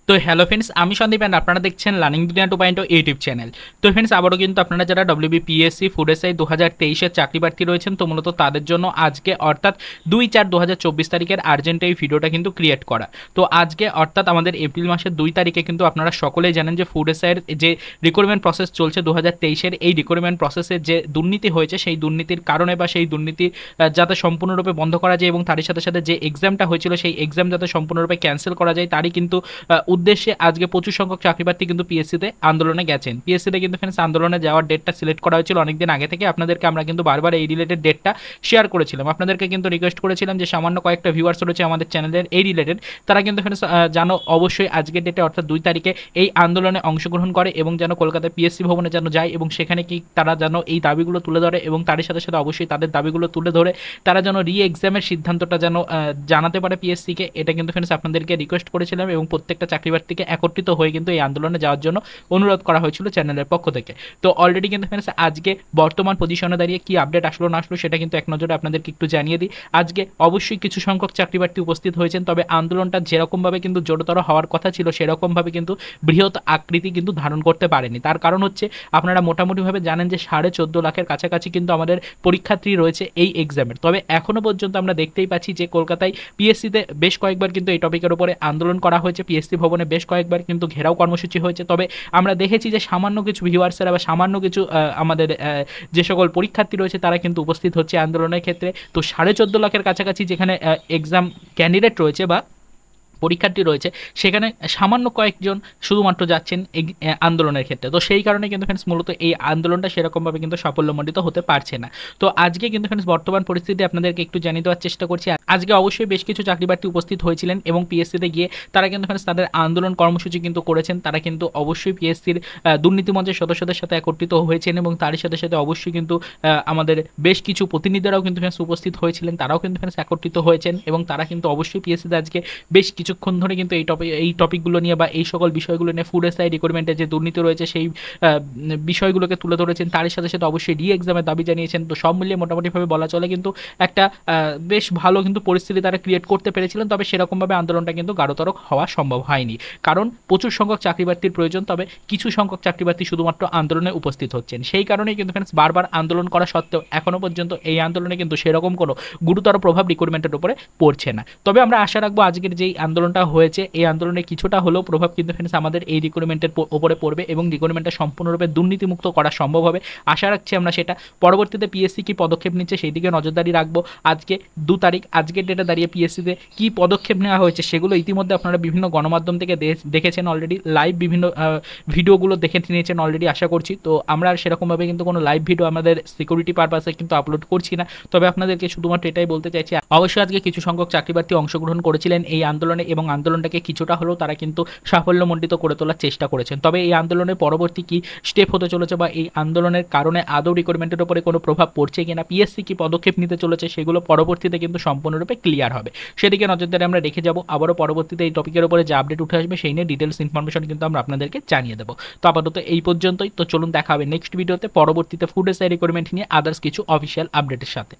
তো hello friends, আমি Sandeep and আপনারা দেখছেন লার্নিং দুনিয়া 2.0 ইউটিউব চ্যানেল। তো ফ্রেন্ডস, আবারও কিন্তু আপনারা যারা ডব্লিউবিপিএসসি ফুড এসআই 2023-এর চাকরি প্রার্থী রয়েছেন, তো মূলত তাদের জন্য আজকে অর্থাৎ 2/4/2024 তারিখের আর্জেন্ট এই ভিডিওটা কিন্তু ক্রিয়েট করা। তো আজকে অর্থাৎ আমাদের এপ্রিল মাসের 2 তারিখে কিন্তু আপনারা সকলেই জানেন যে ফুড এসআইয়ের যে রিক্রুটমেন্ট প্রসেস চলছে 2023-এর, এই রিক্রুটমেন্ট প্রসেসের যে দুর্নীতি হয়েছে সেই দুর্নীতির কারণে বা সেই দুর্নীতি যাতে সম্পূর্ণরূপে বন্ধ করা যায় এবং তারই সাথে সাথে যে এক্সামটা হয়েছিল সেই এক্সাম যাতে সম্পূর্ণরূপে ক্যান্সেল করা যায়, তারই কিন্তু উদ্দেশ্যে আজকে প্রচুর সংখ্যক চাকরিপ্রার্থী কিন্তু পিএসসিতে আন্দোলনে গেছেন। পিএসসিতে কিন্তু ফ্রেন্ডস আন্দোলনে যাওয়ার ডেটটা সিলেক্ট করা হয়েছিল অনেকদিন আগে থেকে। আপনাদেরকে আমরা কিন্তু বারবার এই রিলেটেড ডেটটা শেয়ার করেছিলাম, আপনাদেরকে কিন্তু রিকোয়েস্ট করেছিলাম যে সামান্য কয়েকটা ভিউয়ার্স রয়েছে আমাদের চ্যানেলের এই রিলেটেড, তারা কিন্তু ফ্রেন্ডস জানো অবশ্যই আজকের ডেটে অর্থাৎ 2 তারিখে এই আন্দোলনে অংশগ্রহণ করে এবং যেন কলকাতায় পিএসসি ভবনে যেন যায় এবং সেখানে কি তারা যেন এই দাবিগুলো তুলে ধরে এবং তারই সাথে সাথে অবশ্যই তাদের দাবিগুলো তুলে ধরে তারা যেন রি এক্সামের সিদ্ধান্তটা যেন জানাতে পারে পিএসসিকে। এটা কিন্তু ফ্রেন্ডস আপনাদেরকে রিকোয়েস্ট করেছিলাম এবং প্রত্যেকটা চাকরিপ্রার্থীকে একত্রিত হয়ে কিন্তু এই আন্দোলনে যাওয়ার জন্য অনুরোধ করা হয়েছিল চ্যানেলের পক্ষ থেকে। তো অলরেডি কিন্তু ফ্রেন্ডস আজকে বর্তমান পজিশনে দাঁড়িয়ে কি আপডেট আসলো না আসলো সেটা কিন্তু এক নজরে আপনাদেরকে একটু জানিয়ে দিই। আজকে অবশ্যই কিছু সংখ্যক চাকরিপ্রার্থী উপস্থিত হয়েছেন, তবে আন্দোলনটা যেরকমভাবে কিন্তু জোরতর হওয়ার কথা ছিল সেরকমভাবে কিন্তু বৃহৎ আকৃতি কিন্তু ধারণ করতে পারেনি। তার কারণ হচ্ছে আপনারা মোটামুটিভাবে জানেন যে 14.5 লাখের কাছাকাছি কিন্তু আমাদের পরীক্ষার্থী রয়েছে এই এক্সামের। তবে এখনো পর্যন্ত আমরা দেখতেই পাচ্ছি যে কলকাতায় পিএসসিতে বেশ কয়েকবার কিন্তু এই টপিকের উপরে আন্দোলন করা হয়েছে, পিএসসি ভবনে বেশ কয়েকবার কিন্তু ঘেরাও কর্মসূচি হয়েছে। তবে আমরা দেখেছি যে সামান্য কিছু ভিউয়ার্সেরা বা সামান্য কিছু আমাদের যে সকল পরীক্ষার্থী রয়েছে তারা কিন্তু উপস্থিত হচ্ছে আন্দোলনের ক্ষেত্রে। তো 14.5 লাখের কাছাকাছি যেখানে এক্সাম ক্যান্ডিডেট রয়েছে বা পরীক্ষার্থী রয়েছে, সেখানে সামান্য কয়েকজন শুধুমাত্র যাচ্ছেন আন্দোলনের ক্ষেত্রে। তো সেই কারণে কিন্তু ফ্রেন্ডস মূলত এই আন্দোলনটা সেরকমভাবে কিন্তু সাফল্যমণ্ডিত হতে পারছে না। তো আজকে কিন্তু ফ্রেন্ডস বর্তমান পরিস্থিতি আপনাদেরকে একটু জানিয়ে দেওয়ার চেষ্টা করছি। আজকে অবশ্যই বেশ কিছু চাকরিপ্রার্থী উপস্থিত হয়েছিলেন এবং পিএসসিতে গিয়ে তারা কিন্তু ফ্রেন্ডস তাদের আন্দোলন কর্মসূচি কিন্তু করেছেন। তারা কিন্তু অবশ্যই পিএসসির দুর্নীতি মঞ্চের সদস্যদের সাথে একত্রিত হয়েছেন এবং তারই সাথে সাথে অবশ্যই কিন্তু আমাদের বেশ কিছু প্রতিনিধিরাও কিন্তু ফ্রেন্ডস উপস্থিত হয়েছিলেন, তারাও কিন্তু ফ্রেন্ডস একত্রিত হয়েছেন এবং তারা কিন্তু অবশ্যই পিএসসিতে আজকে বেশ কিছুক্ষণ ধরে কিন্তু এই টপিকগুলো নিয়ে বা এই সকল বিষয়গুলো নিয়ে ফুড এসআই রিক্রুটমেন্টের যে দুর্নীতি রয়েছে সেই বিষয়গুলোকে তুলে ধরেছেন, তার সাথে সাথে অবশ্যই রি এক্সামের দাবি জানিয়েছেন। তো সব মিলিয়ে মোটামুটিভাবে বলা চলে কিন্তু একটা বেশ ভালো কিন্তু পরিস্থিতি তারা ক্রিয়েট করতে পেরেছিলেন। তবে সেরকমভাবে আন্দোলনটা কিন্তু গাঢ়তর হওয়া সম্ভব হয়নি, কারণ প্রচুর সংখ্যক চাকরিপ্রার্থীর প্রয়োজন, তবে কিছু সংখ্যক চাকরিপ্রার্থী শুধুমাত্র আন্দোলনে উপস্থিত হচ্ছেন। সেই কারণেই কিন্তু ফ্রেন্ডস বারবার আন্দোলন করা সত্ত্বেও এখনো পর্যন্ত এই আন্দোলনে কিন্তু সেরকম কোনো গুরুতর প্রভাব রিক্রুটমেন্টের উপরে পড়ছে না। তবে আমরা আশা রাখবো আজকের যেই আন্দোলনটা হয়েছে এই আন্দোলনে কিছুটা হলেও প্রভাব কিন্তু ফ্রেন্ডস আমাদের এই রিক্রুটমেন্টের উপরে পড়বে এবং রিক্রুটমেন্টটা সম্পূর্ণরূপে দুর্নীতিমুক্ত করা সম্ভব হবে। আশা রাখছি আমরা সেটা। পরবর্তীতে পিএসসি কি পদক্ষেপ নিচ্ছে সেই দিকে নজরদারি রাখবো। আজকে 2 তারিখ, আজকের ডেটে দাঁড়িয়ে পিএসসিতে কি পদক্ষেপ নেওয়া হয়েছে সেগুলো ইতিমধ্যে আপনারা বিভিন্ন গণমাধ্যম থেকে দেখেছেন অলরেডি, লাইভ বিভিন্ন ভিডিওগুলো দেখে নিয়েছেন অলরেডি আশা করছি। তো আমরা আর সেরকমভাবে কিন্তু কোনো লাইভ ভিডিও আমাদের সিকিউরিটি পারপাসে কিন্তু আপলোড করছি না। তবে আপনাদেরকে শুধুমাত্র এটাই বলতে চাইছি, অবশ্যই আজকে কিছু সংখ্যক চাকরিপ্রার্থী অংশগ্রহণ করেছিলেন এই আন্দোলনে এবং আন্দোলনটাকে কিছুটা হলেও তারা কিন্তু সাফল্যমণ্ডিত করে তোলার চেষ্টা করেছেন। তবে এই আন্দোলনের পরবর্তী কি স্টেপ হতে চলেছে বা এই আন্দোলনের কারণে আদৌ রিক্রুটমেন্টের উপরে কোনো প্রভাব পড়ছে কিনা, পিএসসি কি পদক্ষেপ নিতে চলেছে, সেগুলো পরবর্তীতে কিন্তু সম্পূর্ণরূপে ক্লিয়ার হবে। সেদিকে নজরদারি আমরা রেখে যাব। আবারও পরবর্তীতে এই টপিকের উপরে যে আপডেট উঠে আসবে সেই নিয়ে ডিটেলস ইনফরমেশন কিন্তু আমরা আপনাদেরকে জানিয়ে দেবো। তো আপাতত এই পর্যন্তই। তো চলুন দেখা হবে নেক্সট ভিডিওতে পরবর্তীতে ফুড এসআই রিক্রুটমেন্ট নিয়ে আদার্স কিছু অফিসিয়াল আপডেটের সাথে।